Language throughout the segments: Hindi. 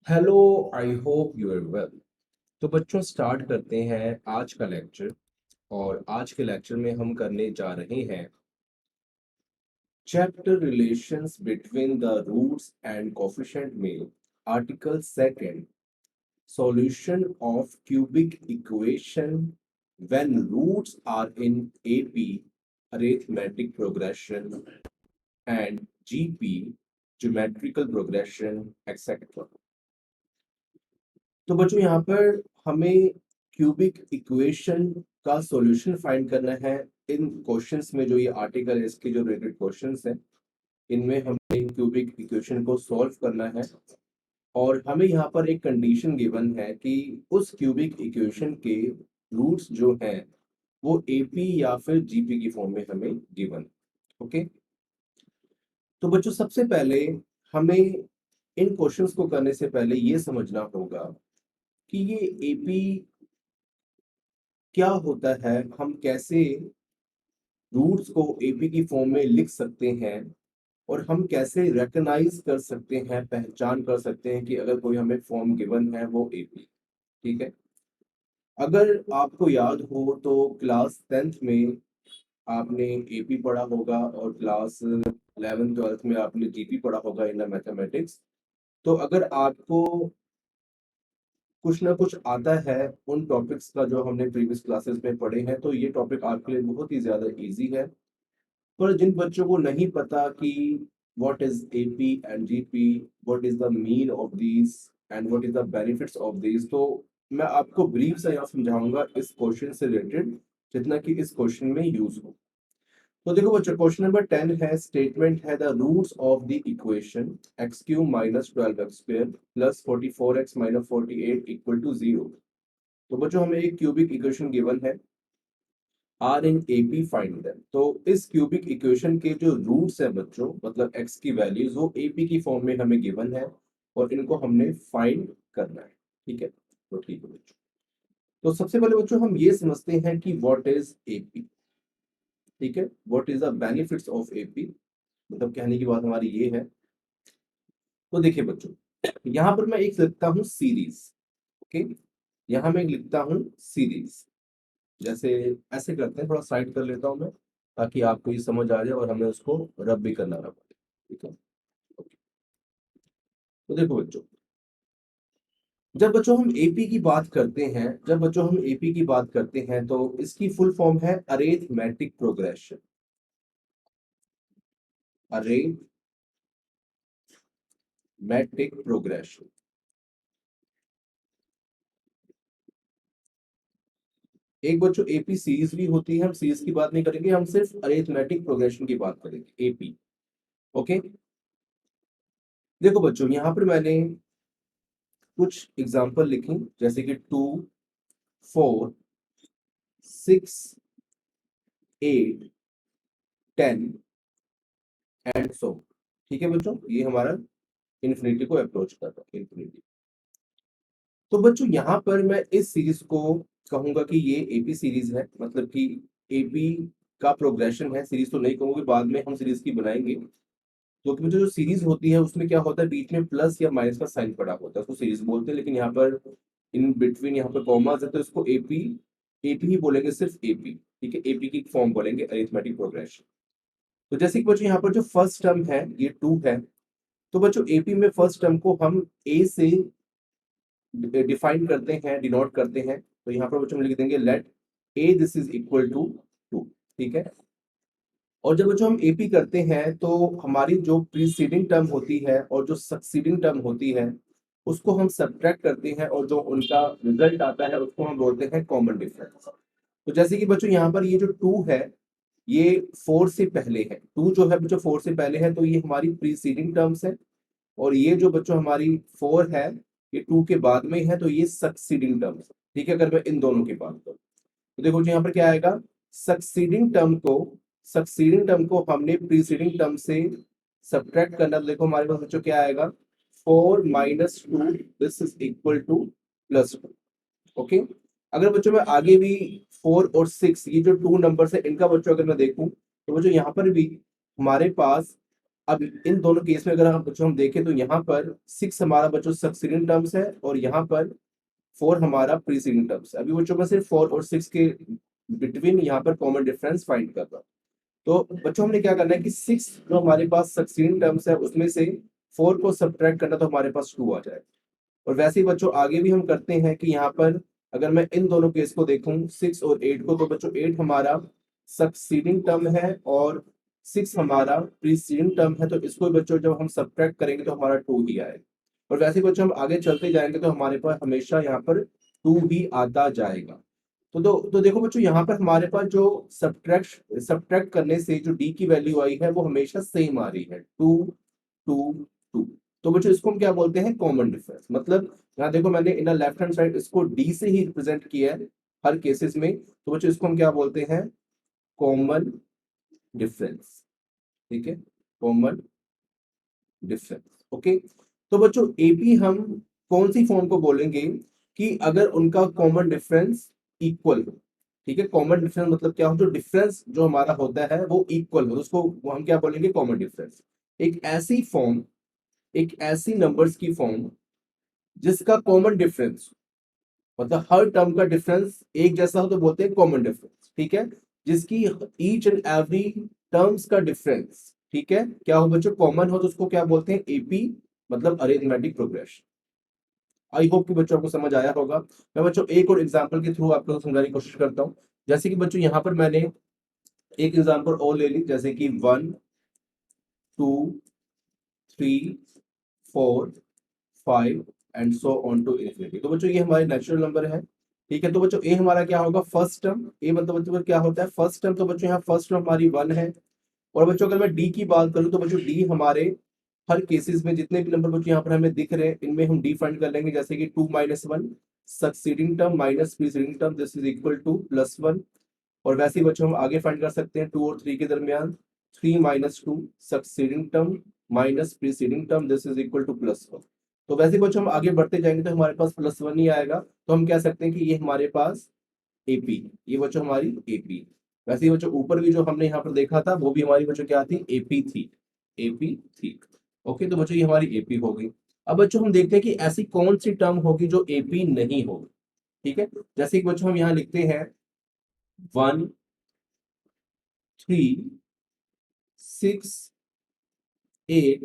Hello, I hope you are well. तो बच्चों स्टार्ट करते हैं आज का लेक्चर। और आज के लेक्चर में हम करने जा रहे हैं chapter relations between the roots and coefficient में article second solution of cubic equation when roots are in AP arithmetic progression and GP geometrical progression etcetera. तो बच्चों यहाँ पर हमें क्यूबिक इक्वेशन का सॉल्यूशन फाइंड करना है। इन क्वेश्चंस में जो ये आर्टिकल है इसके जो रिलेटेड क्वेश्चंस हैं इनमें हमें क्यूबिक इक्वेशन को सॉल्व करना है। और हमें यहाँ पर एक कंडीशन गिवन है कि उस क्यूबिक इक्वेशन के रूट्स जो हैं वो एपी या फिर जीपी की फॉर्म में हमें गिवन। ओके, तो बच्चों सबसे पहले हमें इन क्वेश्चंस को करने से पहले ये समझना होगा कि ये एपी क्या होता है, हम कैसे रूट्स को एपी की फॉर्म में लिख सकते हैं और हम कैसे रिकॉग्नाइज कर सकते हैं, पहचान कर सकते हैं कि अगर कोई हमें फॉर्म गिवन है वो एपी। ठीक है, अगर आपको याद हो तो क्लास 10th में आपने एपी पढ़ा होगा और क्लास 11th 12th में आपने जीपी पढ़ा होगा इन मैथमेटिक्स। तो अगर आपको कुछ ना कुछ आता है उन टॉपिक्स का जो हमने प्रीवियस क्लासेस में पढ़े हैं तो ये टॉपिक आपके लिए बहुत ही ज्यादा इजी है। पर जिन बच्चों को नहीं पता कि what is AP and GP, what is the mean of these and what is the benefits of these, तो मैं आपको ब्रीफ से यहाँ समझाऊंगा इस क्वेश्चन से रिलेटेड जितना कि इस क्वेश्चन में यूज हो। तो देखो बच्चों, क्वेश्चन नंबर 10 है, स्टेटमेंट है the roots of the equation x cube minus 12x² plus 44x minus 48 equal to 0। तो बच्चों हमें एक क्यूबिक इक्वेशन गिवन है, are in AP find them. तो इस क्यूबिक इक्वेशन के जो रूट्स है बच्चों, मतलब एक्स की वैल्यूज वो एपी की फॉर्म में हमें गिवन है और इनको हमने फाइंड करना है। ठीक है, तो ठीक है बच्चों, तो सबसे पहले बच्चों हम ये समझते हैं कि व्हाट इज एपी। ठीक है, what is the benefits of AP, मतलब कहने की बात हमारी ये है। तो देखिए बच्चों, यहाँ पर मैं एक लिखता हूँ सीरीज। ओके, यहाँ मैं एक लिखता हूँ सीरीज, जैसे ऐसे करते हैं, थोड़ा साइड कर लेता हूं मैं ताकि आपको ये समझ आ जाए और हमें उसको रब भी करना ना पड़े। ठीक है, ओके। तो देखो बच्चों, जब बच्चों हम एपी की बात करते हैं, जब बच्चों हम एपी की बात करते हैं तो इसकी फुल फॉर्म है अरिथमेटिक प्रोग्रेशन। Arithmetic progression. एक बच्चों एपी सीरीज भी होती है, हम सीरीज की बात नहीं करेंगे, हम सिर्फ अरिथमेटिक प्रोग्रेशन की बात करेंगे, एपी। ओके, देखो बच्चों यहाँ पर मैंने कुछ एग्जांपल लिखी जैसे कि 2, 4, 6, 8, 10 एंड सो। ठीक है बच्चों, ये हमारा इन्फिनिटी को अप्रोच कर रहा है, इन्फिनिटी। तो बच्चों यहाँ पर मैं इस सीरीज को कहूंगा कि ये एपी सीरीज है, मतलब कि एपी का प्रोग्रेशन है। सीरीज तो नहीं कहूंगी, बाद में हम सीरीज की बनाएंगे। तो कि बच्चों जो सीरीज होती है उसमें क्या होता है, बीच में प्लस या माइनस का साइन पड़ा होता है, उसको सीरीज बोलते हैं। लेकिन यहाँ पर इन बिटवीन यहाँ पर कॉमास है तो इसको एपी, एपी ही बोलेंगे, सिर्फ एपी। ठीक है, एपी की फॉर्म बोलेंगे, अरिथमेटिक प्रोग्रेशन। तो जैसे कि बच्चों यहाँ पर जो फर्स्ट टर्म है ये 2 है। तो बच्चों एपी में फर्स्ट टर्म को हम ए से डिफाइन करते हैं, डिनोट करते हैं। तो यहाँ पर बच्चों हम लिख देंगे let a this is equal to 2। ठीक है, और जब बच्चों हम एपी करते हैं तो हमारी जो प्रीसीडिंग टर्म होती है और जो सक्सीडिंग टर्म होती है उसको हम सब्ट्रैक्ट करते हैं और जो उनका रिजल्ट आता है उसको हम बोलते हैं कॉमन डिफरेंस। तो जैसे कि बच्चों यहाँ पर ये जो 2 है ये 4 से पहले है, 2 जो है बच्चों 4 से पहले है तो ये हमारी प्रीसीडिंग टर्म्स है। और ये जो बच्चों हमारी 4 है ये 2 के बाद में है तो ये सक्सीडिंग टर्म्स। ठीक है, अगर मैं इन दोनों की बात करूं तो देखो जी यहाँ पर क्या आएगा, सक्सीडिंग टर्म को, सक्सीडिंग टर्म को हमने प्रीसीडिंग टर्म से सब्ट्रैक्ट करना। तो देखो हमारे पास बच्चों क्या आएगा, 4 minus 2 this is equal to +2। Okay, अगर बच्चों मैं आगे भी 4 और 6 ये जो 2 नंबर है इनका बच्चों अगर मैं देखूं तो बच्चों यहाँ पर भी हमारे पास अब इन दोनों केस में अगर हम बच्चों हम देखें तो यहाँ पर 6 हमारा बच्चों सक्सीडिंग टर्म्स है और यहाँ पर 4 हमारा प्रीसीडिंग टर्म्स है। अभी बच्चों में सिर्फ 4 और 6 के बिटवीन यहाँ पर कॉमन डिफरेंस फाइंड कर रहा। तो बच्चों हमने क्या करना है कि 6 जो हमारे पास सक्सीडिंग टर्म्स है उसमें से 4 को सब्ट्रैक्ट करना, तो हमारे पास 2 आ जाएगा। और वैसे ही बच्चों आगे भी हम करते हैं कि यहाँ पर अगर मैं इन दोनों केस को देखूं 6 और 8 को, तो बच्चों 8 हमारा सक्सीडिंग टर्म है और 6 हमारा प्रीसीडिंग टर्म है। तो इसको बच्चों जब हम सब्ट्रैक्ट करेंगे तो हमारा 2 ही आएगा। और वैसे ही बच्चों हम आगे चलते जाएंगे तो हमारे पास हमेशा यहाँ पर 2 ही आता जाएगा। तो देखो बच्चों यहाँ पर हमारे पास जो सब्ट्रैक्ट करने से जो डी की वैल्यू आई है वो हमेशा सेम आ रही है, 2 2 2। तो बच्चों इसको हम क्या बोलते हैं, कॉमन डिफरेंस। मतलब यहाँ देखो मैंने इन लेफ्ट हैंड साइड इसको डी से ही रिप्रेजेंट किया है हर केसेस में। तो बच्चों इसको हम क्या बोलते हैं, कॉमन डिफरेंस। ठीक है, कॉमन डिफरेंस। ओके, तो बच्चों एपी हम कौन सी फॉर्म को बोलेंगे कि अगर उनका कॉमन डिफरेंस इक्वल हो। ठीक है, कॉमन डिफरेंस मतलब क्या हो, जो डिफरेंस जो हमारा होता है वो इक्वल हो, उसको वो हम क्या बोलेंगे, कॉमन डिफरेंस। एक ऐसी फॉर्म, एक ऐसी नंबर्स की फॉर्म जिसका कॉमन डिफरेंस, मतलब हर टर्म का डिफरेंस एक जैसा हो तो बोलते हैं कॉमन डिफरेंस। ठीक है, जिसकी ईच एंड एवरी टर्म्स का डिफरेंस, ठीक है, क्या हो बच्चों, कॉमन हो, तो उसको क्या बोलते हैं, एपी, मतलब अरिथमेटिक प्रोग्रेशन। आई होप कि बच्चों आपको समझ आया होगा। मैं बच्चों एक और एग्जांपल के थ्रू आपको समझाने की कोशिश करता हूँ। जैसे कि बच्चों यहाँ पर मैंने एक एग्जांपल और ले ली, जैसे कि 1 2 3 4 5 and so on to infinity. तो बच्चों ये हमारे नेचुरल नंबर है। ठीक है, तो बच्चों ए हमारा क्या होगा, फर्स्ट टर्म। ए मतलब बच्चों क्या होता है, फर्स्ट टर्म। तो बच्चों यहाँ फर्स्ट टर्म हमारी 1 है। और बच्चों अगर मैं डी की बात करूं तो बच्चों डी हमारे हर केसेस में जितने भी नंबर बच्चों यहाँ पर हमें दिख रहे हैं इनमें हम डी फाइंड कर लेंगे। जैसे कि 2 - 1 succeeding term minus preceding term, this is equal to +1। और वैसे ही बच्चों हम आगे फाइंड कर सकते हैं 2 और 3 के दरमियान, 3 - 2 succeeding term minus preceding term, this is equal to +1। तो वैसे ही बच्चों हम आगे बढ़ते जाएंगे तो हमारे पास +1 ही आएगा। तो हम कह सकते हैं कि ये हमारे पास एपी, ये बच्चों हमारी एपी। वैसे ही बच्चों ऊपर भी जो हमने यहाँ पर देखा था वो भी हमारी बच्चों क्या थी, एपी थी, एपी थी। ओके, तो बच्चों ये हमारी एपी होगी। अब बच्चों हम देखते हैं कि ऐसी कौन सी टर्म होगी जो एपी नहीं होगी। ठीक है, जैसे कि बच्चों हम यहाँ लिखते हैं 1 3 6 8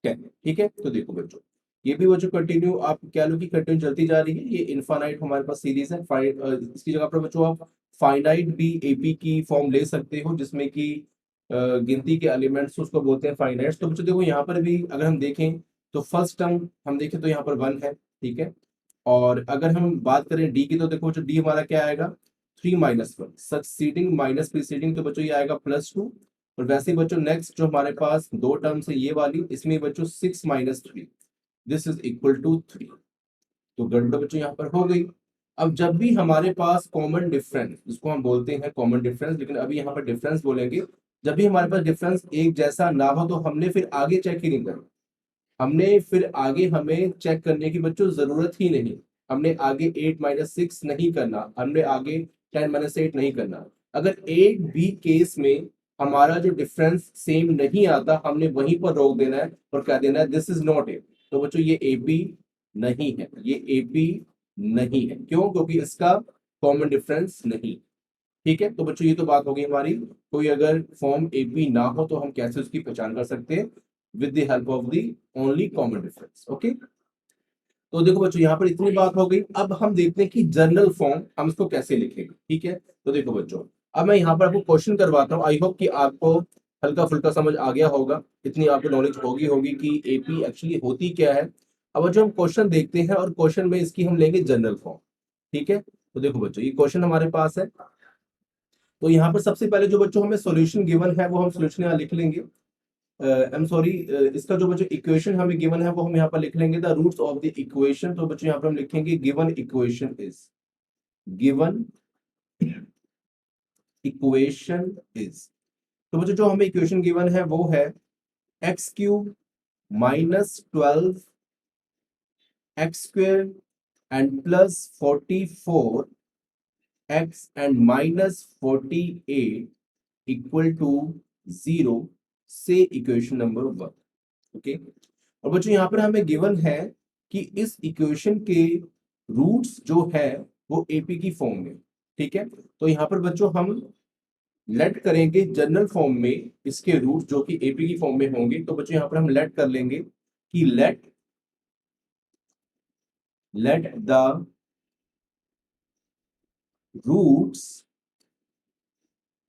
10। ठीक है, तो देखो बच्चों ये भी बच्चों कंटिन्यू, आप क्या लो कि कंटिन्यू चलती जा रही है, ये इनफाइनाइट हमारे पास सीरीज है। इसकी जगह पर बच्चों आप फाइनाइट भी एपी की फॉर्म ले सकते हो, जिसमें कि गिनती के एलिमेंट्स उसको बोलते हैं फाइनाइट्स। तो बच्चों देखो यहाँ पर भी अगर हम देखें तो फर्स्ट टर्म हम देखें तो यहाँ पर 1 है। ठीक है, और अगर हम बात करें डी की तो देखो बच्चों डी हमारा क्या आएगा, 3 - 1 सक्सीडिंग माइनस प्रीसीडिंग, तो बच्चों ये आएगा +2। और वैसे ही बच्चों नेक्स्ट जो हमारे पास दो टर्म्स है ये वाली, इसमें बच्चों 6 - 3, दिस इज इक्वल टू 3। तो गणना बच्चों यहाँ पर हो गई। अब जब भी हमारे पास कॉमन डिफरेंस, जिसको हम बोलते हैं कॉमन डिफरेंस, लेकिन अभी यहाँ पर डिफरेंस बोलेंगे, जब भी हमारे पास डिफरेंस एक जैसा ना हो तो हमने फिर आगे चेक ही नहीं करना। हमने फिर आगे हमें चेक करने की बच्चों जरूरत ही नहीं। हमने आगे 8 - 6 नहीं करना, हमने आगे 10 - 8 नहीं करना। अगर एक भी केस में हमारा जो डिफरेंस सेम नहीं आता, हमने वहीं पर रोक देना है और कह देना है दिस इज नॉट ए। तो बच्चों ये एपी नहीं है, ये एपी नहीं है। क्यों? क्योंकि इसका कॉमन डिफरेंस नहीं। ठीक है, तो बच्चों ये तो बात होगी हमारी, कोई अगर फॉर्म एपी ना हो तो हम कैसे उसकी पहचान कर सकते हैं, with the help of the only common difference. Okay, तो देखो बच्चों यहाँ पर इतनी बात हो गई। अब हम देखते हैं कि जनरल फॉर्म हम इसको कैसे लिखेंगे। ठीक है, तो देखो बच्चों अब मैं यहाँ पर आपको क्वेश्चन करवाता हूँ। आई होप कि आपको हल्का फुल्का समझ आ गया होगा, इतनी आपको नॉलेज होगी होगी कि एपी एक्चुअली होती क्या है। अब जो हम क्वेश्चन देखते हैं और क्वेश्चन में इसकी हम लेंगे जनरल फॉर्म। ठीक है, तो देखो बच्चों ये क्वेश्चन हमारे पास है। तो यहाँ पर सबसे पहले जो बच्चों हमें सॉल्यूशन गिवन है वो हम सॉल्यूशन यहाँ लिख लेंगे। आई एम सॉरी, इसका जो बच्चों इक्वेशन हमें गिवन है वो हम यहाँ पर लिख लेंगे, the roots of the equation. तो बच्चों यहाँ पर हम लिखेंगे given equation is, given equation is. तो बच्चों जो हमें इक्वेशन गिवन है वो है x³ -12 x² and +44 x and -48 equal to 0, से इक्वेशन नंबर 1। ओके, और बच्चों यहाँ पर हमें गिवन है कि इस इक्वेशन के रूट्स जो है वो एपी की फॉर्म में। ठीक है, तो यहाँ पर बच्चों हम लेट करेंगे जनरल फॉर्म में इसके रूट जो कि एपी की फॉर्म में होंगे। तो बच्चों यहाँ पर हम लेट कर लेंगे कि let the roots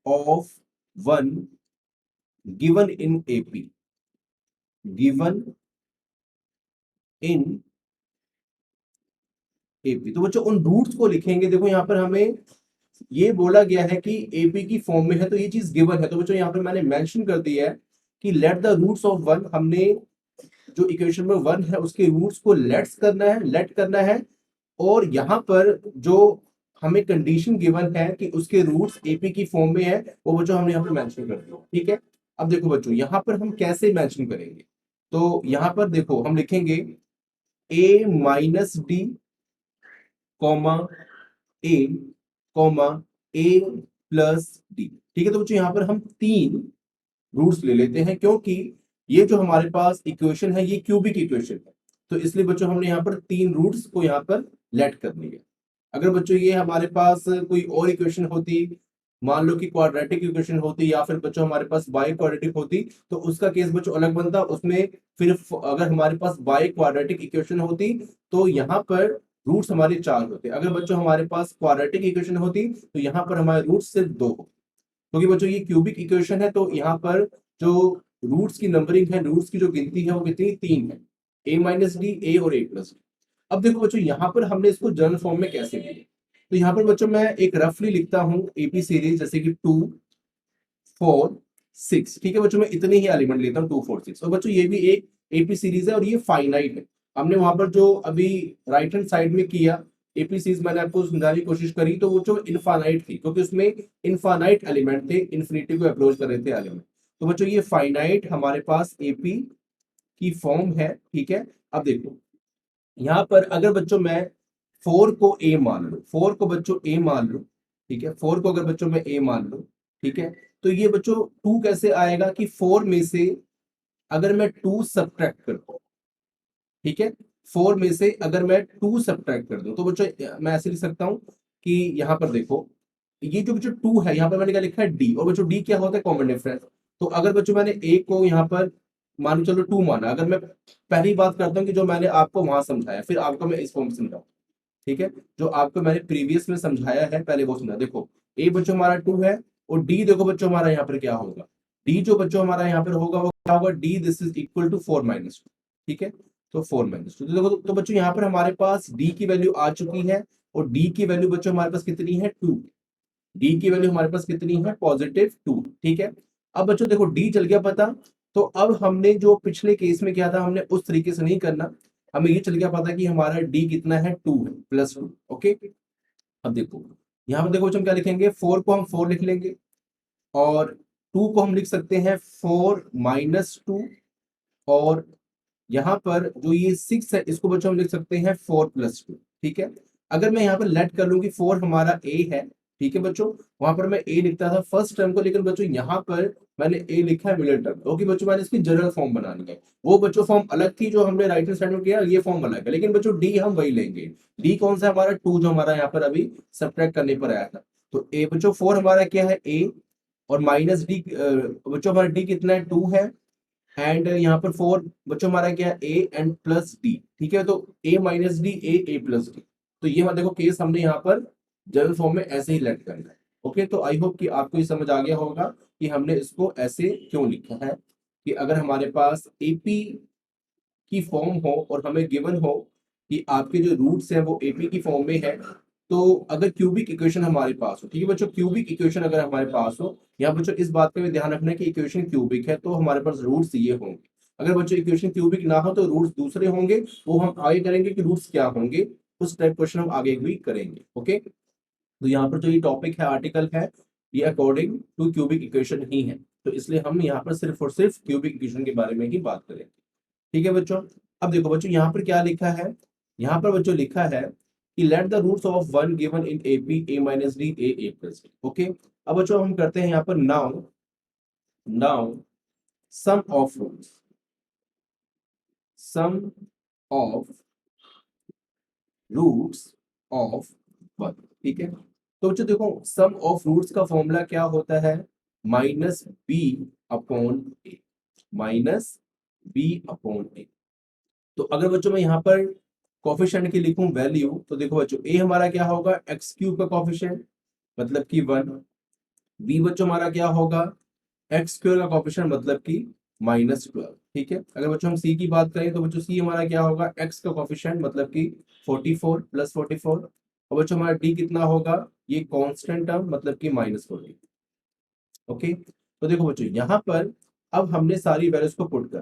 of 1 given in AP, given in AP. तो बच्चों उन रूट्स को लिखेंगे। देखो यहाँ पर हमें ये बोला गया है कि एपी की फॉर्म में है, तो ये चीज गिवन है। तो बच्चों यहाँ पर मैंने मेंशन कर दिया है कि लेट द रूट्स ऑफ 1, हमने जो इक्वेशन में 1 है उसके रूट्स को लेट करना है। और यहाँ पर जो हमें कंडीशन गिवन है कि उसके रूट्स एपी की फॉर्म में है, वो बच्चों हमने यहाँ पर मेंशन कर दिया। ठीक है, अब देखो बच्चों यहाँ पर हम कैसे मेंशन करेंगे। तो यहाँ पर देखो हम लिखेंगे a minus D comma A comma A plus D. ठीक है, तो बच्चों यहाँ पर हम 3 रूट्स ले लेते हैं, क्योंकि ये जो हमारे पास इक्वेशन है ये क्यूबिक इक्वेशन है। तो इसलिए बच्चों हमने यहाँ पर 3 रूट्स को यहाँ पर लेट कर लिया। अगर बच्चों ये हमारे पास कोई और इक्वेशन होती, मान लो कि क्वाड्रेटिक इक्वेशन होती या फिर बच्चों हमारे पास बाई क्वाड्रेटिक होती, तो उसका केस बच्चों अलग बनता। उसमें फिर अगर हमारे पास बाई क्वाड्रेटिक इक्वेशन होती तो यहाँ पर रूट्स हमारे 4 होते। अगर बच्चों हमारे पास क्वाड्रेटिक इक्वेशन होती तो यहाँ पर हमारे रूट्स सिर्फ 2 होते। क्योंकि बच्चों ये क्यूबिक इक्वेशन है, तो यहाँ पर जो रूट्स की नंबरिंग है, रूट्स की जो गिनती है वो कितनी 3 है, ए माइनस डी, ए और ए प्लस डी। अब देखो बच्चों यहाँ पर हमने इसको जनरल फॉर्म में कैसे लिया। तो यहाँ पर बच्चों मैं एक रफली लिखता हूँ एपी सीरीज, जैसे कि 2 4 6। ठीक है बच्चों, मैं इतने ही एलिमेंट लेता हूँ 2 4 6। और बच्चों ये भी एक एपी सीरीज है और ये फाइनाइट है। हमने वहां पर जो अभी राइट हैंड साइड में किया एपी सीरीज, मैंने आपको समझाने की कोशिश करी, तो वो जो इनफाइनाइट थी, क्योंकि उसमें इनफाइनाइट एलिमेंट थे, इन्फिनिटी को अप्रोच कर रहे थे एलिमेंट। तो बच्चों ये फाइनाइट हमारे पास एपी की फॉर्म है। ठीक है, अब देखो यहाँ पर अगर बच्चों मैं 4 को ए मान लूं, 4 को बच्चों ए मान लूं, ठीक है, 4 को अगर बच्चों मैं ए मान लूं, ठीक है, तो ये बच्चों 2 कैसे आएगा कि 4 में से अगर मैं 2 सब्ट्रैक्ट कर दूं, ठीक है, 4 में से अगर मैं 2 सब्ट्रैक्ट कर दूं, तो बच्चों मैं ऐसे लिख सकता हूं कि यहाँ पर देखो ये जो बच्चों 2 है, यहाँ पर मैंने क्या लिखा है डी, और बच्चों डी क्या होता है कॉमन डिफरेंस। तो अगर बच्चों मैंने ए को यहाँ पर मान चलो 2 माना, अगर मैं पहली बात करता हूँ कि जो मैंने आपको वहां समझाया, फिर आपको मैं इस फॉर्म में समझाऊं। ठीक है, जो आपको मैंने प्रीवियस में समझाया है पहले वो समझा। देखो ए बच्चों हमारा 2 है, और डी देखो बच्चों हमारा यहाँ पर क्या होगा, डी जो बच्चों हमारा यहाँ पर होगा वो क्या होगा, d this is equal to 4 minus 2। ठीक है, तो 4 माइनस 2, तो देखो तो बच्चों यहाँ पर हमारे पास डी की वैल्यू आ चुकी है, और डी की वैल्यू बच्चों हमारे पास कितनी है 2। डी की वैल्यू हमारे पास कितनी है पॉजिटिव 2। ठीक है, अब बच्चों देखो डी चल गया पता। तो अब हमने जो पिछले केस में किया था, हमने उस तरीके से नहीं करना। हमें ये चल गया पता कि हमारा डी कितना है 2 है, +2। ओके, अब देखो यहाँ पर देखो बच्चों हम क्या लिखेंगे, 4 को हम 4 लिख लेंगे, और 2 को हम लिख सकते हैं 4 माइनस 2, और यहाँ पर जो ये 6 है इसको बच्चों हम लिख सकते हैं 4 + 2। ठीक है, अगर मैं यहाँ पर लेट कर लूं कि 4 हमारा ए है, ठीक है बच्चों, वहां पर मैं ए लिखता था फर्स्ट टर्म को, लेकिन बच्चों यहाँ पर मैंने ए लिखा है मिडिल टर्म, क्योंकि बच्चों मैंने इसकी जनरल फॉर्म बनानी है। वो बच्चों फॉर्म अलग थी जो हमने राइट हैंड साइड में किया, ये फॉर्म अलग है, लेकिन बच्चों डी हम वही लेंगे। डी कौन सा हमारा 2, जो हमारा यहाँ पर अभी सब्ट्रैक्ट करने पर आया था। तो ए बच्चों 4 हमारा क्या है ए, और माइनस डी बच्चों हमारा डी कितना है 2 है, एंड यहाँ पर 4 बच्चों हमारा क्या है ए एंड प्लस डी। ठीक है, तो ए minus d, a plus d. तो ये देखो केस हमने यहाँ पर जनरल फॉर्म में ऐसे ही लेट करना है। ओके, तो आई होप कि आपको ये समझ आ गया होगा कि हमने इसको ऐसे क्यों लिखा है, कि अगर हमारे पास एपी की फॉर्म हो और हमें गिवन हो कि आपके जो रूट्स हैं वो एपी की फॉर्म में है, तो अगर क्यूबिक इक्वेशन हमारे पास हो, ठीक है बच्चों, क्यूबिक इक्वेशन अगर हमारे पास हो, यहाँ बच्चों इस बात का भी ध्यान रखना है कि इक्वेशन क्यूबिक है तो हमारे पास रूट्स ये होंगे। अगर बच्चों इक्वेशन क्यूबिक ना हो तो रूट्स दूसरे होंगे, वो हम आगे करेंगे कि रूट्स क्या होंगे, उस टाइप क्वेश्चन हम आगे भी करेंगे। ओके, तो यहाँ पर जो ये टॉपिक है आर्टिकल है, ये अकॉर्डिंग टू क्यूबिक इक्वेशन ही है, तो इसलिए हम यहाँ पर सिर्फ और सिर्फ क्यूबिक इक्वेशन के बारे में ही बात करेंगे। ठीक है बच्चों, अब देखो बच्चों यहाँ पर क्या लिखा है, यहाँ पर बच्चों लिखा है कि let the roots of 1 given in AP a minus d, a plus d. Okay, अब बच्चों हम करते हैं यहाँ पर now, now sum of roots, sum of roots of one, ठीक है। तो बच्चों देखो सम ऑफ रूट्स का फॉर्मूला क्या होता है, minus B upon a, minus B upon a. तो अगर बच्चों मैं यहाँ पर कोफिशिएंट की लिखूं वैल्यू, तो देखो बच्चों ए हमारा क्या होगा, एक्स क्यूब का कोफिशिएंट मतलब कि 1। बी बच्चों हमारा क्या होगा, एक्स स्क्वायर का कोफिशिएंट मतलब कि -12, ठीक है। अगर बच्चों हम सी की बात करें तो बच्चों सी हमारा क्या होगा, एक्स का कोफिशिएंट मतलब कि 44 प्लस 44। और बच्चों हमारा डी कितना होगा, ये कांस्टेंट टर्म मतलब कि -40। ओके, तो देखो बच्चों यहाँ पर अब हमने सारी वैल्यूज को पुट कर,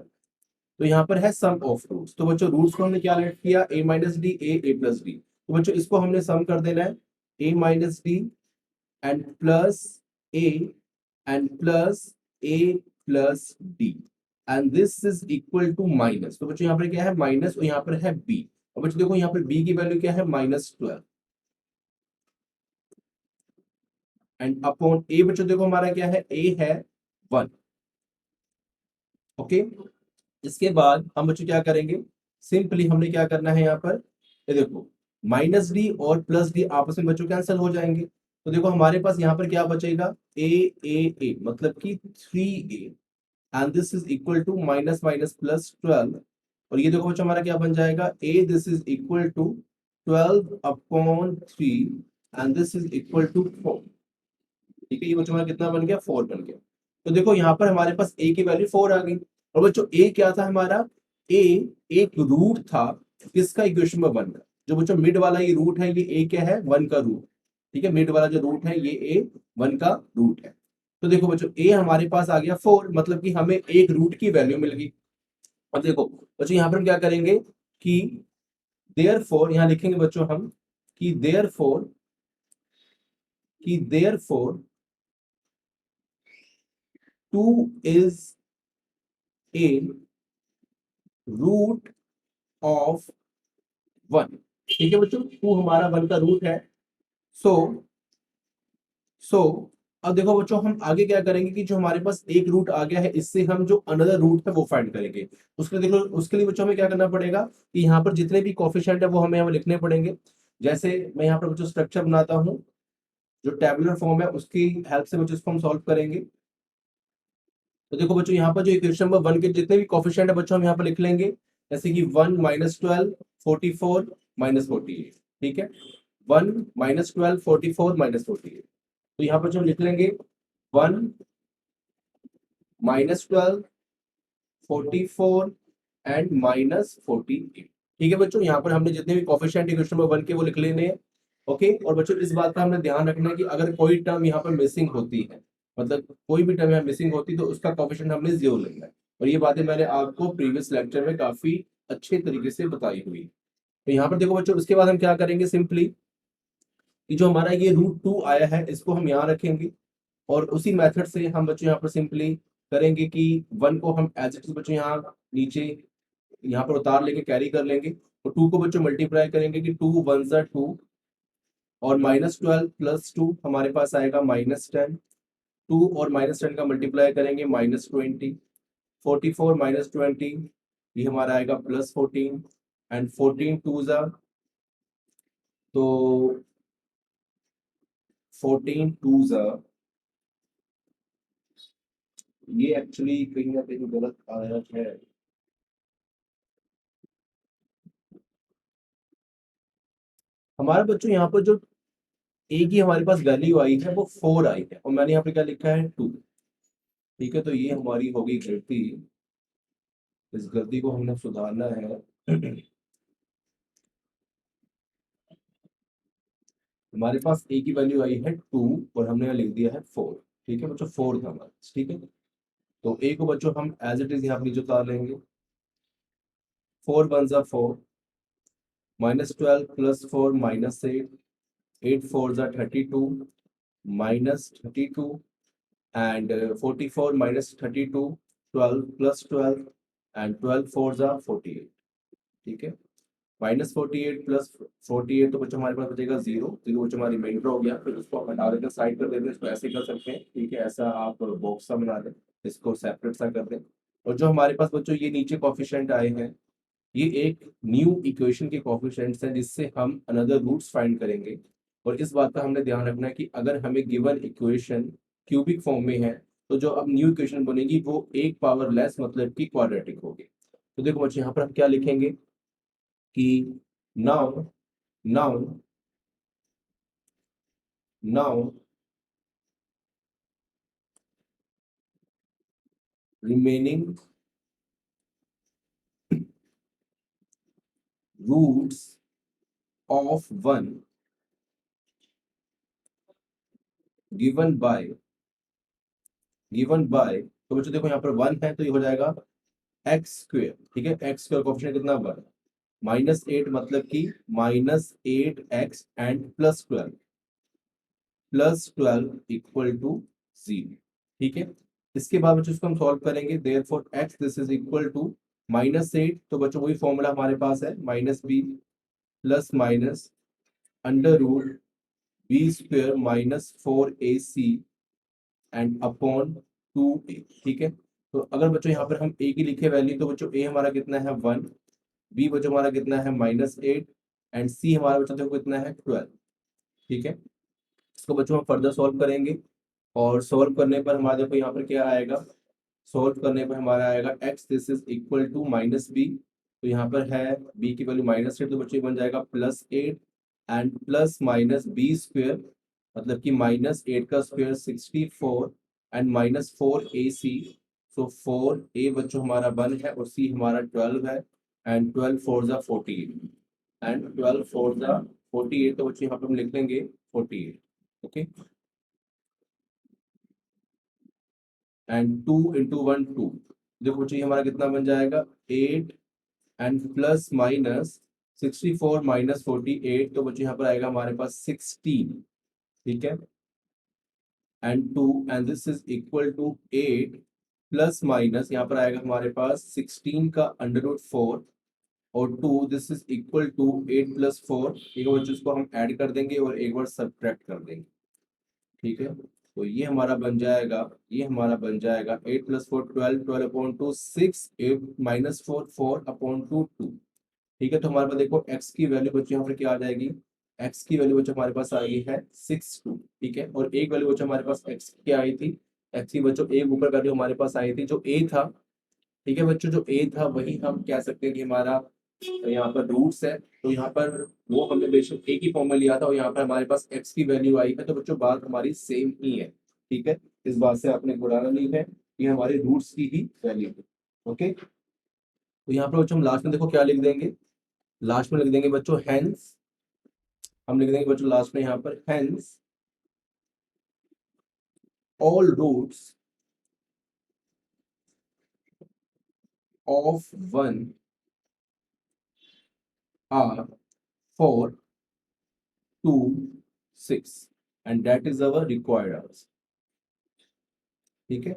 तो यहाँ पर है सम ऑफ रूट्स। तो बच्चों रूट्स को हमने क्या लेट किया, a minus d, a plus d. तो बच्चों इसको हमने सम कर देना है, a minus d and plus a and plus a plus d and this is equal to minus. तो बच्चों यहाँ पर क्या है माइनस और यहाँ पर है b। और बच्चों देखो यहाँ पर b की वैल्यू क्या है, -12 एंड अपॉन a। बच्चों देखो हमारा क्या है, a है 1। ओके, इसके बाद हम बच्चों क्या करेंगे, सिंपली हमने क्या करना है यहाँ पर, ये देखो माइनस डी और प्लस डी आपस में बच्चों कैंसिल हो जाएंगे। तो देखो हमारे पास यहाँ पर क्या बचेगा, ए ए मतलब कि 3a and this is equal to minus minus plus 12। और ये देखो बच्चों हमारा क्या बन जाएगा, a this is equal to 12 upon 3 and this is equal to 4, ठीक है। ये बच्चों हमारा कितना बन गया, 4 बन गया। तो देखो यहाँ पर हमारे पास a की वैल्यू 4 आ गई। और बच्चों a क्या था हमारा, a एक रूट था किसका, इक्वेशन में 1 का। जो बच्चों मिड वाला ये रूट है, ये a क्या है, 1 का रूट, ठीक है। मिड वाला जो रूट है ये a 1 का रूट है। तो देखो बच्चों a हमारे पास आ गया 4, मतलब कि हमें एक रूट की वैल्यू मिल गई। अब देखो बच्चों यहाँ पर हम क्या करेंगे कि देयरफॉर, यहाँ लिखेंगे बच्चों हम कि देयरफॉर, कि therefore 2 is a root of 1, ठीक है बच्चों। 2 हमारा 1 का रूट है। सो सो अब देखो बच्चों हम आगे क्या करेंगे कि जो हमारे पास एक रूट आ गया है, इससे हम जो अनदर रूट है वो फाइंड करेंगे। उसके लिए देखो, उसके लिए बच्चों हमें क्या करना पड़ेगा कि यहाँ पर जितने भी कोफिशिएंट है वो हमें यहाँ लिखने पड़ेंगे। जैसे मैं यहाँ पर बच्चों स्ट्रक्चर बनाता हूँ, जो टेबुलर फॉर्म है उसकी हेल्प से बच्चों इसको हम सॉल्व करेंगे। तो देखो बच्चों यहाँ पर जो इक्वेशन नंबर 1 के जितने भी कोफिशिएंट है बच्चों हम यहाँ पर लिख लेंगे, जैसे कि 1 -12 44 -48, ठीक है। 1 -12 44 -48। तो यहाँ पर जो हम लिख लेंगे 1 -12 44 एंड -48, ठीक है बच्चों। यहाँ पर हमने जितने भी कोफिशिएंट इक्वेशन नंबर 1 के वो लिख लेने हैं। ओके, और बच्चों इस बात का हमने ध्यान रखना है कि अगर कोई टर्म यहाँ पर मिसिंग होती है, मतलब कोई भी टर्म यहाँ मिसिंग होती है, तो उसका कोफिशिएंट हमने 0 लेना है। और ये बातें मैंने आपको प्रीवियस लेक्चर में काफी अच्छे तरीके से बताई हुई। तो यहाँ पर देखो बच्चों उसके बाद हम क्या करेंगे, सिंपली कि जो हमारा ये √2 आया है इसको हम यहाँ रखेंगे। और उसी मेथड से हम बच्चों यहाँ पर सिंपली करेंगे कि 1 को हम एज इट इज बच्चों यहाँ नीचे यहाँ पर उतार लेके कैरी कर लेंगे। और 2 को बच्चों मल्टीप्लाई करेंगे कि 2 1 सा 2, और -12 प्लस 2 हमारे पास आएगा -10। 2 और -10 का मल्टीप्लाई करेंगे -20। 44 -20 ये हमारा आएगा +14 एंड 14 2 ज़ा, तो 14 2 ज़ा, ये एक्चुअली कहीं ना कहीं गलत आया है। हमारे बच्चों यहाँ पर जो ए की हमारे पास वैल्यू आई है वो 4 आई है, और मैंने यहाँ पे क्या लिखा है 2, ठीक है। तो ये हमारी होगी गलती, इस गलती को हमने सुधारना है। हमारे पास ए की वैल्यू आई है 2 और हमने यहाँ लिख दिया है 4, ठीक है बच्चों। 4 था हमारा, ठीक है। तो ए को बच्चों हम एज इट इज यहाँ नीचे उतार लेंगे। 4 1 ज़ा 4, -12 +4 -8, 8 4 ज़ा 32, -32 एंड 44 -32, 12 +12 एंड 12 4 ज़ा 48, ठीक है। -48 +48 तो बच्चों हमारे पास बचेगा 0। 0 बच्चों हमारी रिमाइंडर हो गया, फिर उसको हम हटा देते हैं, साइड कर देते हैं। इसको ऐसे कर सकते हैं, ठीक है, ऐसा आप बॉक्स सा बना दें, इसको सेपरेट सा कर दें। और जो हमारे पास बच्चों ये नीचे कोफिशिएंट आए हैं, ये एक न्यू इक्वेशन के कोफिशिएंट्स हैं जिससे हम अनदर रूट्स फाइंड करेंगे। और इस बात का हमने ध्यान रखना है कि अगर हमें गिवन इक्वेशन क्यूबिक फॉर्म में है, तो जो अब न्यू इक्वेशन बनेगी वो एक पावर लेस मतलब कि क्वाड्रेटिक होगी। तो देखो बच्चों यहाँ पर हम क्या लिखेंगे कि now now now remaining roots of 1 given by तो बच्चों देखो यहाँ पर 1 है तो ये हो जाएगा एक्स स्क्वेयर। ठीक है, एक्स स्क्वेयर कोएफिशिएंट कितना 1, -8 मतलब कि -8x एंड +12 इक्वल टू 0। ठीक है, इसके बाद बच्चों इसको हम सॉल्व करेंगे। Therefore x this is equal to -8, तो बच्चों वही फॉर्मूला हमारे पास है -b plus minus under root b square -4ac and upon 2a। ठीक है, तो अगर बच्चों यहाँ पर हम a की लिखे वैल्यू, तो बच्चों a हमारा कितना है 1, b बच्चों हमारा कितना है -8 एंड c हमारा बच्चों देखो कितना है 12। ठीक है, इसको बच्चों हम फर्दर सॉल्व करेंगे और सॉल्व करने पर हमारे देखो यहाँ पर क्या आएगा, सॉल्व करने पर हमारा आएगा x this is equal to -b, तो यहाँ पर है b की वैल्यू -8, तो बच्चों ये बन जाएगा +8 and plus minus b square मतलब कि -8 का square 64 and -4ac। So 4a बच्चों हमारा 1 है और c हमारा 12 है एंड 12 4 जा 48 एंड 12 4 जा 48, तो बच्चों यहाँ पर हम लिख लेंगे 48। ओके, एंड 2 इंटू 1 2, देखो बच्चों ये हमारा कितना बन जाएगा 8 एंड प्लस माइनस 64 -48, तो बच्चों यहाँ पर आएगा हमारे पास 16। ठीक है, and 2 and this is equal to 8 plus minus यहाँ पर आएगा हमारे पास 16 का अंडर रूट 4 और 2 this is equal to 8 plus 4। एक बार जिसको हम ऐड कर देंगे और एक बार सब्ट्रैक्ट कर देंगे। ठीक है, तो ये हमारा बन जाएगा, ये हमारा बन जाएगा 8 प्लस 4 12, 12 अपॉन 2 6, 8 -4 4 अपॉन 2 2। ठीक है, तो हमारे पास देखो x की वैल्यू बच्चों यहाँ पर क्या आ जाएगी, x की वैल्यू बच्चों हमारे पास आ गई है 6 2। ठीक है, और एक वैल्यू बच्चों हमारे पास x की क्या आई थी, x की बच्चों एक ऊपर वैल्यू हमारे पास आई थी जो a था। ठीक है बच्चों, जो a था वही हम कह सकते हैं कि हमारा यहाँ पर रूट्स है, तो यहाँ पर वो हमने बेशक a की फॉर्म में लिया था और यहाँ पर हमारे पास x की वैल्यू आई है, तो बच्चों बात हमारी सेम ही है। ठीक है, इस बात से आपने घबराना नहीं है, ये हमारे रूट्स की ही वैल्यू है। ओके, तो यहाँ पर बच्चों हम लास्ट में देखो क्या लिख देंगे, लास्ट में लिख देंगे बच्चों हेंस, हम लिख देंगे बच्चों लास्ट में यहाँ पर hence all roots of 1 are 4 2 6 and that is our required answer. ठीक है,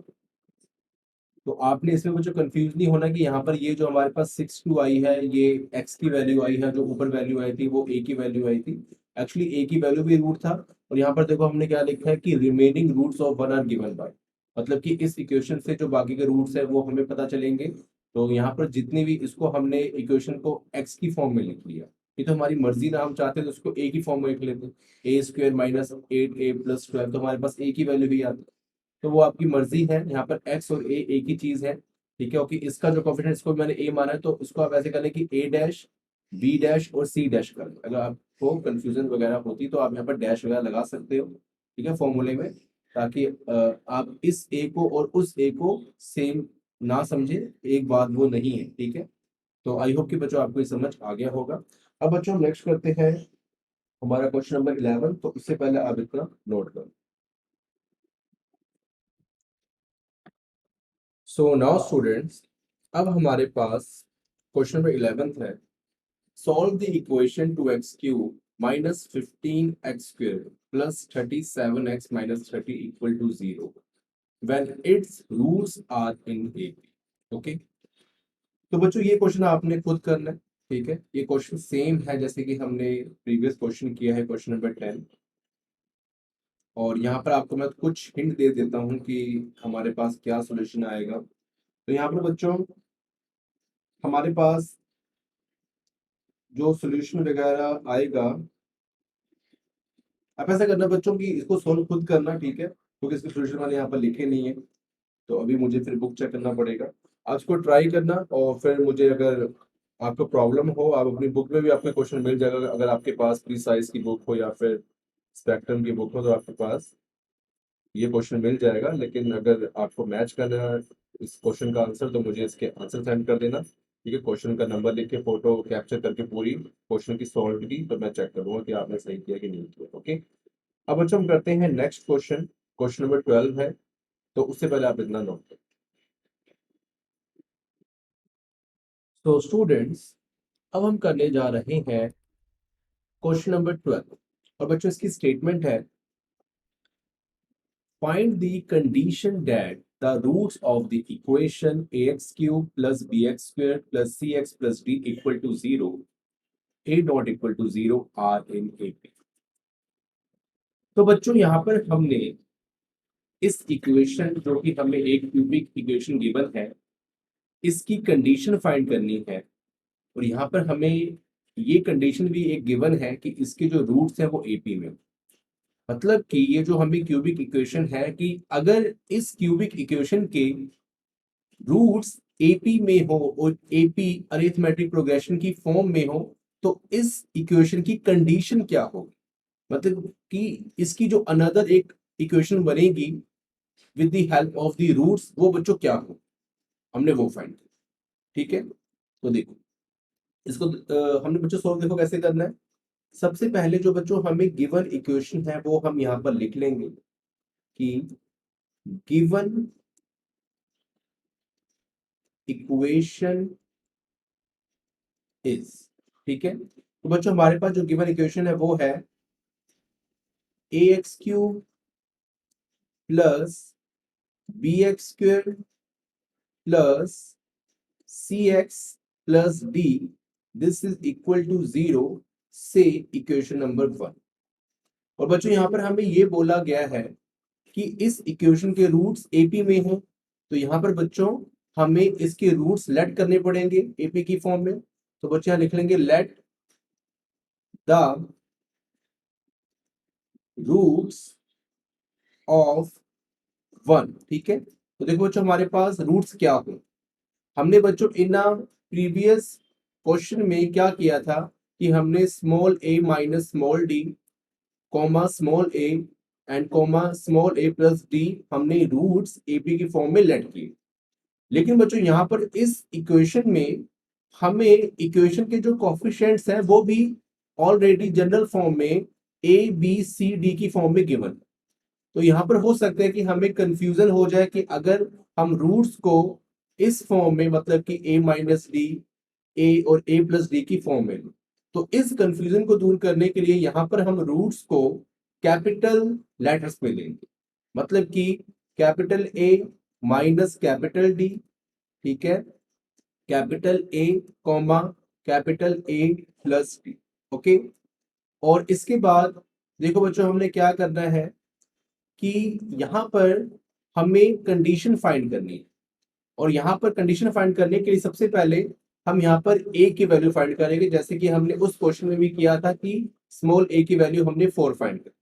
तो आपने इसमें बच्चों कंफ्यूज नहीं होना कि यहाँ पर ये जो हमारे पास 6 2 आई है ये x की वैल्यू आई है, जो ऊपर वैल्यू आई थी वो a की वैल्यू आई थी। एक्चुअली a की वैल्यू भी रूट था, और यहाँ पर देखो हमने क्या लिखा है कि remaining roots of 1 are given by, मतलब कि इस इक्वेशन से जो बाकी के रूट्स है वो हमें पता चलेंगे। तो यहाँ पर जितने भी इसको हमने इक्वेशन को x की फॉर्म में लिख लिया, ये तो हमारी मर्जी ना, हम चाहते हैं तो उसको a की फॉर्म में लिख लेते, a स्क्वायर -8a प्लस 12, तो हमारे पास a की वैल्यू भी आती, तो वो आपकी मर्जी है। यहाँ पर x और a एक ही चीज है। ठीक है, ओके, इसका जो कॉन्फिडेंस इसको मैंने a माना है, तो इसको आप ऐसे कर लें कि a डैश b डैश और c डैश कर लें। अगर आपको कंफ्यूजन वगैरह होती तो आप यहाँ पर डैश वगैरह लगा सकते हो। ठीक है, फॉर्मूले में, ताकि आप इस a को और उस a को सेम ना समझे, एक बात वो नहीं है। ठीक है, तो आई होप कि बच्चों आपको ये समझ आ गया होगा। अब बच्चों हम नेक्स्ट करते हैं हमारा क्वेश्चन नंबर 11, तो उससे पहले आप इतना नोट करो। सो नाउ स्टूडेंट्स, अब हमारे पास क्वेश्चन नंबर 11 है। Solve the equation two x cube -15x² plus 37x -30 equal to 0 when its roots are in a. Okay, तो बच्चों ये क्वेश्चन आपने खुद करना है। ठीक है, ये क्वेश्चन सेम है जैसे कि हमने प्रीवियस क्वेश्चन किया है, क्वेश्चन नंबर 10। और यहाँ पर आपको मैं कुछ हिंट दे देता हूँ कि हमारे पास क्या सॉल्यूशन आएगा। तो यहाँ पर बच्चों हमारे पास जो सोल्यूशन वगैरह आएगा, आप ऐसा करना बच्चों की इसको सोल्व खुद करना, ठीक है, क्योंकि इसके सोल्यूशन मैंने यहाँ पर लिखे नहीं है, तो अभी मुझे फिर बुक चेक करना पड़ेगा। आज को ट्राई करना और फिर मुझे अगर आपको प्रॉब्लम हो, आप अपनी बुक में भी आपके क्वेश्चन मिल जाएगा, अगर आपके पास फ्री साइज की बुक हो या फिर स्पेक्ट्रम की बुक हो तो आपके पास ये क्वेश्चन मिल जाएगा। लेकिन अगर आपको मैच करना है इस क्वेश्चन का आंसर तो मुझे इसके आंसर सेंड कर देना, ठीक है। क्वेश्चन का नंबर लिख के फोटो कैप्चर करके पूरी क्वेश्चन की सॉल्व की, तो मैं चेक करूंगा कि आपने सही किया कि नहीं किया। ओके, अब बच्चों हम करते हैं नेक्स्ट क्वेश्चन। क्वेश्चन नंबर 12 है, तो उससे पहले आप इतना नोट करें। तो स्टूडेंट्स, अब हम करने जा रहे हैं क्वेश्चन नंबर 12, और बच्चों इसकी स्टेटमेंट है, find the condition that the roots of the equation ax cube plus bx square plus cx plus d equal to 0, a not equal to 0 are in AP। तो बच्चों यहाँ पर हमने इस इक्वेशन जो कि हमें एक क्यूबिक इक्वेशन गिवन है, इसकी कंडीशन फाइंड करनी है। और यहाँ पर हमें ये कंडीशन भी एक गिवन है कि इसके जो रूट्स हैं वो एपी में, मतलब कि ये जो हमें क्यूबिक इक्वेशन है कि अगर इस क्यूबिक इक्वेशन के रूट्स एपी में हो और एपी अरिथमेटिक प्रोग्रेशन की फॉर्म में हो, तो इस इक्वेशन की कंडीशन क्या होगी, मतलब कि इसकी जो अनदर एक इक्वेशन बनेगी with the help of the roots, वो बच्चों क्या हो, हमने वो फाइंड किया। ठीक है, तो देखो इसको हमने बच्चों सॉल्व देखो कैसे करना है। सबसे पहले जो बच्चों हमें गिवन इक्वेशन है वो हम यहाँ पर लिख लेंगे कि गिवन इक्वेशन इज, ठीक है। तो बच्चों हमारे पास जो गिवन इक्वेशन है वो है A x cube plus B x square plus C x plus D, this is equal to 0 से इक्वेशन नंबर 1। और बच्चों यहाँ पर हमें ये बोला गया है कि इस इक्वेशन के रूट्स एपी में हैं, तो यहाँ पर बच्चों हमें इसके रूट्स लेट करने पड़ेंगे एपी की फॉर्म में। तो बच्चे यहाँ लिख लेंगे लेट द रूट्स ऑफ 1, ठीक है। तो देखो बच्चों हमारे पास रूट्स क्या हो, हमने बच्चों इन प्रीवियस क्वेश्चन में क्या किया था कि हमने small A minus small D comma small A and comma small A plus D हमने रूट्स एपी की फॉर्म में लेट किए। लेकिन बच्चों यहाँ पर इस इक्वेशन में हमें इक्वेशन के जो कोफिशिएंट्स हैं वो भी ऑलरेडी जनरल फॉर्म में ए बी सी डी की फॉर्म में गिवन। तो यहाँ पर हो सकता है कि हमें कंफ्यूजन हो जाए कि अगर हम रूट्स को इस फॉर्म में, मतलब कि ए माइनस डी ए और ए प्लस डी की फॉर्म में, तो इस कंफ्यूजन को दूर करने के लिए यहाँ पर हम रूट्स को कैपिटल लेटर्स में लेंगे, मतलब कि capital A minus capital D, ठीक है, capital A comma capital A plus d. Okay, और इसके बाद देखो बच्चों हमने क्या करना है कि यहाँ पर हमें कंडीशन फाइंड करनी है। और यहाँ पर कंडीशन फाइंड करने के लिए सबसे पहले हम यहाँ पर ए की वैल्यू फाइंड करेंगे, जैसे कि हमने उस क्वेश्चन में भी किया था कि स्मॉल ए की वैल्यू हमने 4 फाइंड करी।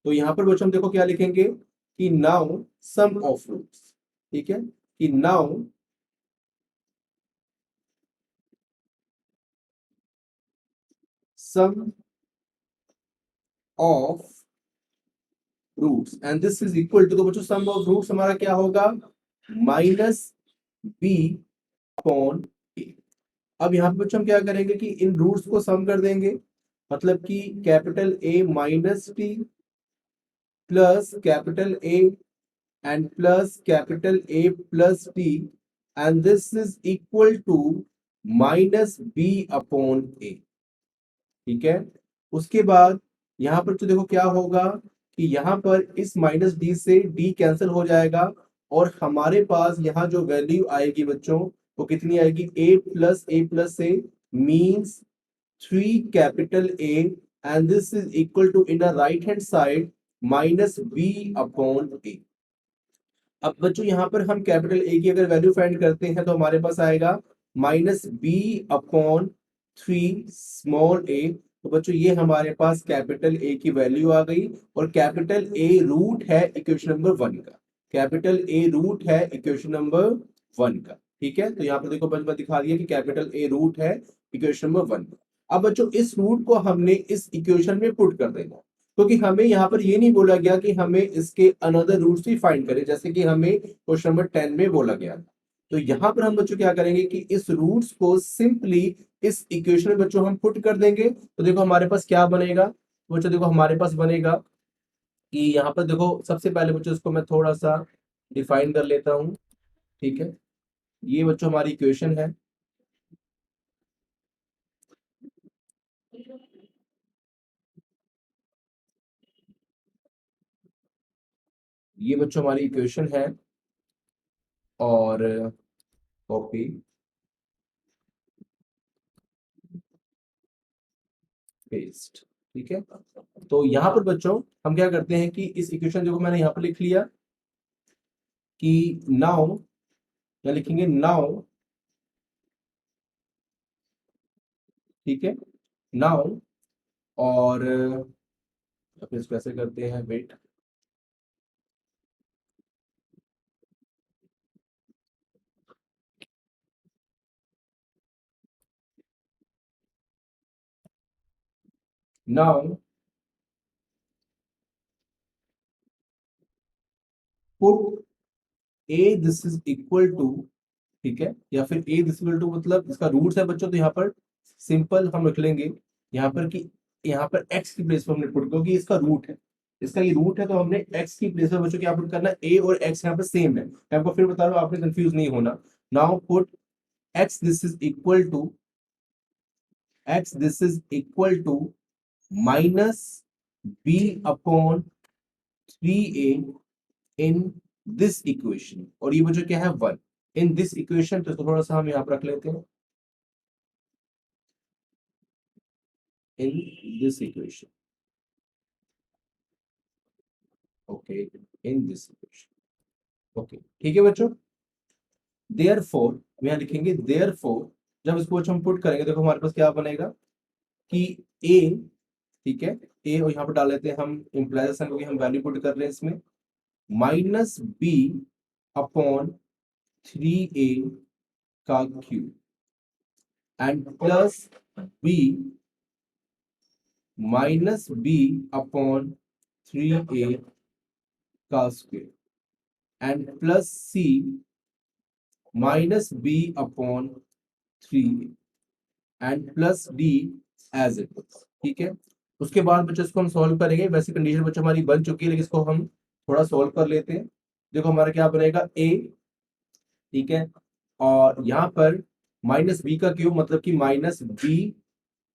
तो यहाँ पर बच्चों हम देखो क्या लिखेंगे कि नाउ सम ऑफ रूट्स, ठीक है, कि now sum of roots and this is equal to, तो बच्चों सम ऑफ रूट्स हमारा क्या होगा, माइनस बी अपॉन ए। अब यहाँ पे बच्चों हम क्या करेंगे कि इन रूट्स को सम कर देंगे, मतलब कि capital A minus T plus capital A and plus capital A plus T, and this is equal to minus B upon A, ठीक है। उसके बाद यहाँ पर तो देखो क्या होगा कि यहाँ पर इस माइनस डी से डी कैंसिल हो जाएगा, और हमारे पास यहाँ जो वैल्यू आएगी बच्चों वो कितनी आएगी, A plus A means 3 capital A, and this is equal to in right hand side minus B upon A. अब बच्चों यहाँ पर हम कैपिटल ए की अगर वैल्यू फाइंड करते हैं तो हमारे पास आएगा -b/3 स्मॉल ए। तो बच्चों ये हमारे पास कैपिटल ए की वैल्यू आ गई, और कैपिटल ए रूट है इक्वेशन नंबर 1 का। कैपिटल ए रूट है इक्वेशन नंबर 1 का। ठीक है, तो यहाँ पर देखो बच्चों दिखा दिया कि कैपिटल ए रूट है इक्वेशन नंबर 1 का। अब बच्चों इस रूट को हमने इस इक्वेशन में पुट कर देना, क्योंकि हमें यहाँ पर ये नहीं बोला गया कि हमें इसके अनदर रूट्स भी फाइंड करें, जैसे कि हमें क्वेश्चन नंबर 10 में बोला गया था। तो यहाँ पर हम बच्चों क्या करेंगे कि इस रूट्स को सिंपली इस इक्वेशन में बच्चों हम पुट कर देंगे। तो देखो हमारे पास क्या बनेगा, बच्चों देखो हमारे पास बनेगा कि यहाँ पर देखो सबसे पहले बच्चों इसको मैं थोड़ा सा डिफाइन कर लेता हूँ। ठीक है, ये बच्चों हमारी इक्वेशन है। ये बच्चों हमारी इक्वेशन है, और कॉपी पेस्ट। ठीक है, तो यहाँ पर बच्चों हम क्या करते हैं कि इस इक्वेशन को मैंने यहाँ पर लिख लिया कि नाउ, या लिखेंगे नाउ। ठीक है, नाउ, और अपने इसको ऐसे करते हैं, wait. Now put a this is equal to, ठीक है, या फिर ए दिस इक्वल टू मतलब इसका रूट्स है बच्चों, तो यहाँ पर सिंपल हम रख लेंगे यहाँ पर कि यहाँ पर एक्स की प्लेस पर हमने पुट, क्योंकि इसका रूट है, इसका ये रूट है, तो हमने एक्स की प्लेस पर बच्चों क्या पुट करना है, ए और एक्स यहाँ पर सेम है। मैं आपको फिर बता रहा हूँ, आपने कंफ्यूज नहीं होना। Now put x this is equal to, x this is equal to minus B upon 3a in this equation, और ये बच्चों क्या है 1 इन दिस इक्वेशन। तो इसको थोड़ा सा हम यहाँ पर रख लेते हैं, इन this equation. Okay, in this equation. Okay, ठीक है बच्चों। देयरफॉर यहाँ लिखेंगे देयरफॉर, जब इसको हम पुट करेंगे देखो हमारे पास क्या बनेगा कि a, ठीक है, a, और यहाँ पर डाल लेते हैं हम इम्प्लाइजेशन, क्योंकि हम वैल्यू पुट कर रहे हैं इसमें, -b अपॉन 3a का cube and plus b -b upon 3a का square and plus c -b upon 3a and plus d as it is. ठीक है, उसके बाद बच्चों इसको हम सॉल्व करेंगे। वैसे कंडीशन बच्चों हमारी बन चुकी है, लेकिन इसको हम थोड़ा सॉल्व कर लेते हैं। देखो हमारा क्या बनेगा a, ठीक है, और यहाँ पर -b का क्यूब मतलब कि -b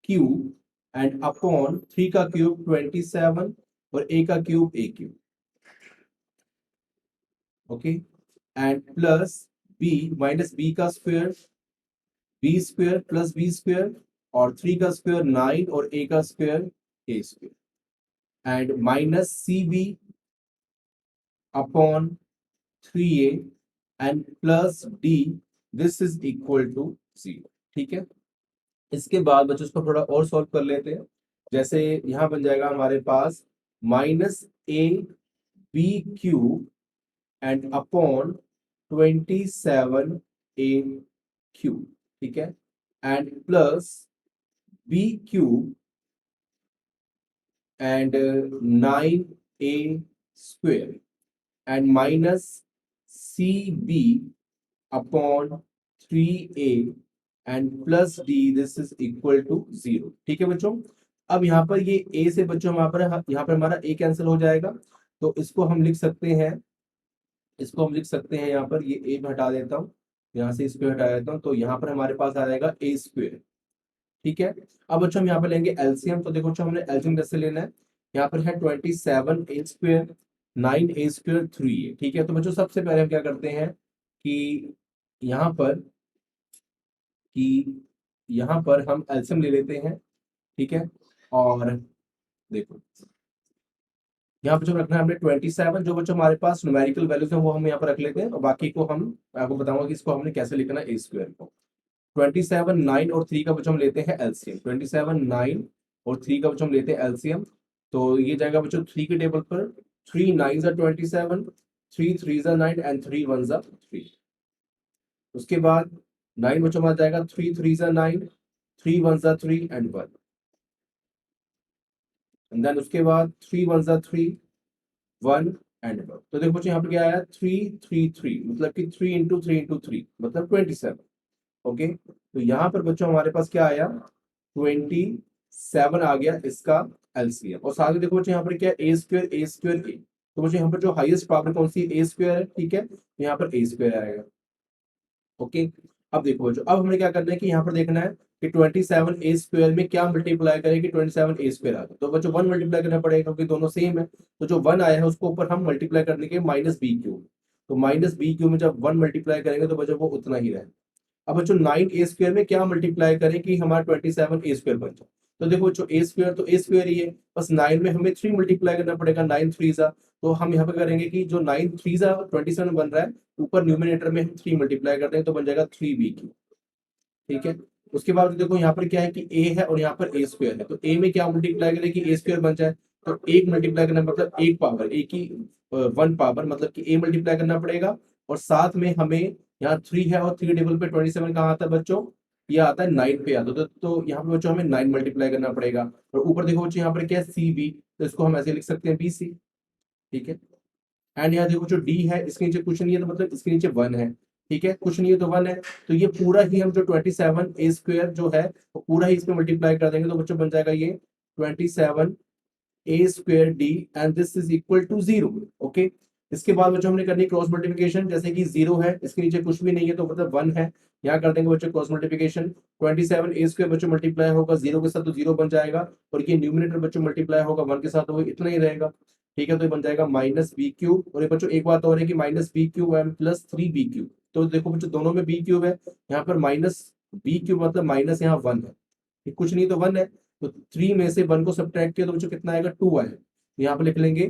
क्यूब एंड अपॉन 3 का क्यूब 27, और a का cube a cube. Okay, and plus b -b का square b square plus b square, और 3 का स्क्वायर 9, और a का square a square and -cb upon 3a and plus d this is equal to 0। ठीक है, इसके बाद बच्चों इसको थोड़ा और सॉल्व कर लेते हैं। जैसे यहाँ बन जाएगा हमारे पास -ab³ एंड अपॉन 27a³। ठीक है, and plus b³ and 9a² and minus cb upon 3a and plus d this is equal to 0। ठीक है बच्चों, अब यहाँ पर ये a से बच्चों यहाँ पर हमारा a कैंसिल हो जाएगा, तो इसको हम लिख सकते हैं, इसको हम लिख सकते हैं यहाँ पर, ये a मैं हटा देता हूँ, यहाँ से इसको हटा देता हूँ, तो यहाँ पर हमारे पास आ जाएगा a²। ठीक है, अब बच्चों हम यहाँ पे लेंगे एलसीएम। तो देखो बच्चों हमने एलसीएम कैसे लेना है, यहाँ पर है 27a², 9a², 3a। ठीक है, तो बच्चों सबसे पहले हम क्या करते हैं कि यहाँ पर कि यहाँ पर हम एलसीएम ले लेते हैं। ठीक है, और देखो यहाँ पे जो रखना है हमने 27, जो बच्चों हमारे पास न्यूमेरिकल वैल्यूज है वो हम यहाँ पर रख लेते हैं, और बाकी को हम आपको बताऊंगा कि इसको हमने कैसे लिखना है ए स्क्वायर को। 27, 9 और 3 का बच्चों हम लेते हैं एलसीएम। 27, 9 और 3 का बच्चों हम लेते हैं एलसीएम। तो ये जाएगा बच्चों 3 के टेबल पर, 3 9 27, 3 3 9 एंड 3 1 3। उसके बाद 9 बच्चों में आ जाएगा 3 3 9, 3 1 3 एंड 1। एंड देन उसके बाद 3 1 3, 1 एंड 1। तो देखो बच्चों यहाँ पर क्या आया, 3 3 3, मतलब कि 3 इंटू 3 इंटू 3 मतलब 27। ओके, तो यहाँ पर बच्चों हमारे पास क्या आया, 27 आ गया इसका एलसीएम। और साथ में देखो बच्चों यहाँ पर क्या है, ए स्क्वायर ए स्क्वायर ए। तो बच्चों यहाँ पर जो हाईएस्ट पावर कौन सी है, ए स्क्वायर है, ठीक है, तो यहाँ पर ए स्क्वायर आएगा। ओके, अब देखो बच्चों, अब हमें क्या करना है कि यहाँ पर देखना है कि 27 ए स्क्वायर में क्या मल्टीप्लाई करें कि 27 ए स्क्वायर आ गया। तो बच्चों 1 मल्टीप्लाई करना पड़ेगा क्योंकि दोनों सेम है। तो जो 1 आया है उसको ऊपर हम मल्टीप्लाई करने के माइनस बी क्यू। तो माइनस बी क्यू में जब 1 मल्टीप्लाई करेंगे तो बच्चों वो उतना ही रहेगा। अब बच्चों 9 ए स्क्वायर में क्या मल्टीप्लाई करें कि हमारा 27 ए स्क्वायर बन जाए। तो देखो बच्चों ए स्क्वायर तो ए स्क्वायर ही है, बस 9 में हमें 3 मल्टीप्लाई करना पड़ेगा, 9 3 जा। तो हम यहाँ पे करेंगे कि जो 9 3 जा 27 बन रहा है, ऊपर न्यूमिनेटर में हम 3 मल्टीप्लाई करते हैं तो बन जाएगा 3 बी क्यू। ठीक है, उसके बाद देखो यहाँ पर क्या है कि ए है और यहाँ पर ए स्क्वायर है। तो ए में क्या मल्टीप्लाई करें कि ए स्क्वायर बन जाए। तो एक मल्टीप्लाई करना मतलब एक पावर, एक ही 1 पावर, मतलब कि ए मल्टीप्लाई करना पड़ेगा। और साथ में हमें यहाँ 3 है और 3 टेबल पे 27 कहाँ आता है बच्चों, ये आता है 9 पे आता है। तो यहाँ पे बच्चों हमें 9 मल्टीप्लाई करना पड़ेगा। और ऊपर देखो बच्चों यहाँ पर क्या है, सी बी, तो इसको हम ऐसे लिख सकते हैं बी सी। ठीक है, एंड यहाँ देखो जो डी है इसके नीचे कुछ नहीं है, तो मतलब इसके नीचे 1 है। ठीक है, कुछ नहीं है तो 1 है। तो ये पूरा ही हम जो 27 ए स्क्वायर जो है वो पूरा ही इसमें मल्टीप्लाई कर देंगे, तो बच्चों बन जाएगा ये 27 A square D and this is equal to 0। Okay, इसके बाद बच्चों हमने करनी क्रॉस मल्टीप्लिकेशन, जैसे कि 0 है इसके नीचे कुछ भी नहीं है तो मतलब 1 है। यहाँ कर देंगे बच्चों क्रॉस मल्टीप्लिकेशन, 27 ए स्क्वायर बच्चों मल्टीप्लाई होगा 0 के साथ तो 0 बन जाएगा, और ये न्यूमिनेटर बच्चों मल्टीप्लाई होगा 1 के साथ तो वो इतना ही रहेगा। ठीक है, तो ये बन जाएगा माइनस बी क्यूब। और ये बच्चों एक बात और है कि minus b cube m plus 3 b cube. तो देखो बच्चों दोनों में बी क्यूब है, यहाँ पर माइनस बी क्यूब मतलब माइनस यहाँ 1 है, ये कुछ नहीं तो 1 है। तो 3 में से 1 को सब्ट्रैक्ट किया तो बच्चों कितना आएगा, 2 आएगा। यहाँ पे लिख लेंगे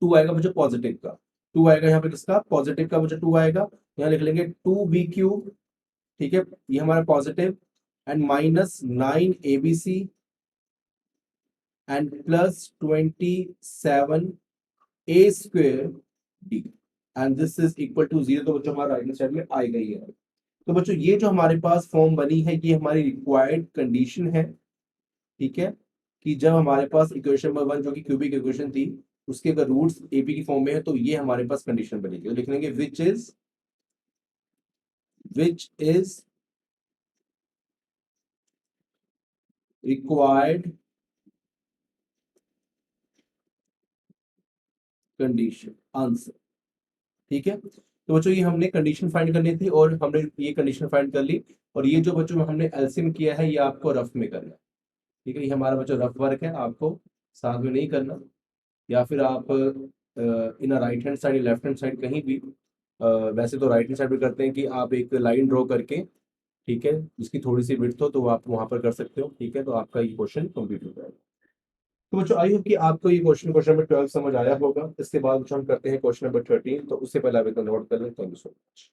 2 आएगा बच्चों पॉजिटिव का। 2 आएगा यहाँ पे किसका, पॉजिटिव का बच्चों 2 आएगा। यहाँ लिख लेंगे 2 बी क्यूब। ठीक है, ये हमारा positive, and minus 9 ABC and plus 27 a square d and this is equal to 0। तो बच्चों हमारा राइट हैंड साइड में आएगा ही है। तो बच्चों ये जो हमारे पास फॉर्म बनी है ये हमारी रिक्वायर्ड कंडीशन है। ठीक है, कि जब हमारे पास इक्वेशन नंबर 1 जो कि क्यूबिक इक्वेशन थी उसके अगर रूट्स एपी की फॉर्म में है तो ये हमारे पास कंडीशन बनेगी। तो लिख लेंगे which is required condition answer. ठीक है, तो बच्चों ये हमने कंडीशन फाइंड करनी थी और हमने ये कंडीशन फाइंड कर ली। और ये जो बच्चों हमने एलसीएम किया है ये आपको रफ में करना है। ठीक है, ये हमारा बच्चों रफ वर्क है, आपको साथ में नहीं करना। या फिर आप इन right hand side left hand side कहीं भी, वैसे तो राइट हैंड साइड पे करते हैं कि आप एक लाइन ड्रॉ करके, ठीक है, जिसकी थोड़ी सी विड्थ हो तो आप वहां पर कर सकते हो। ठीक है, तो आपका ये क्वेश्चन कंप्लीट हो जाएगा। तो बच्चों आई होप कि आपको ये क्वेश्चन नंबर 12 समझ आया होगा। इसके बाद जो हम करते हैं क्वेश्चन नंबर 13, तो उससे पहले आप इतना नोट कर लें। Thank you so much.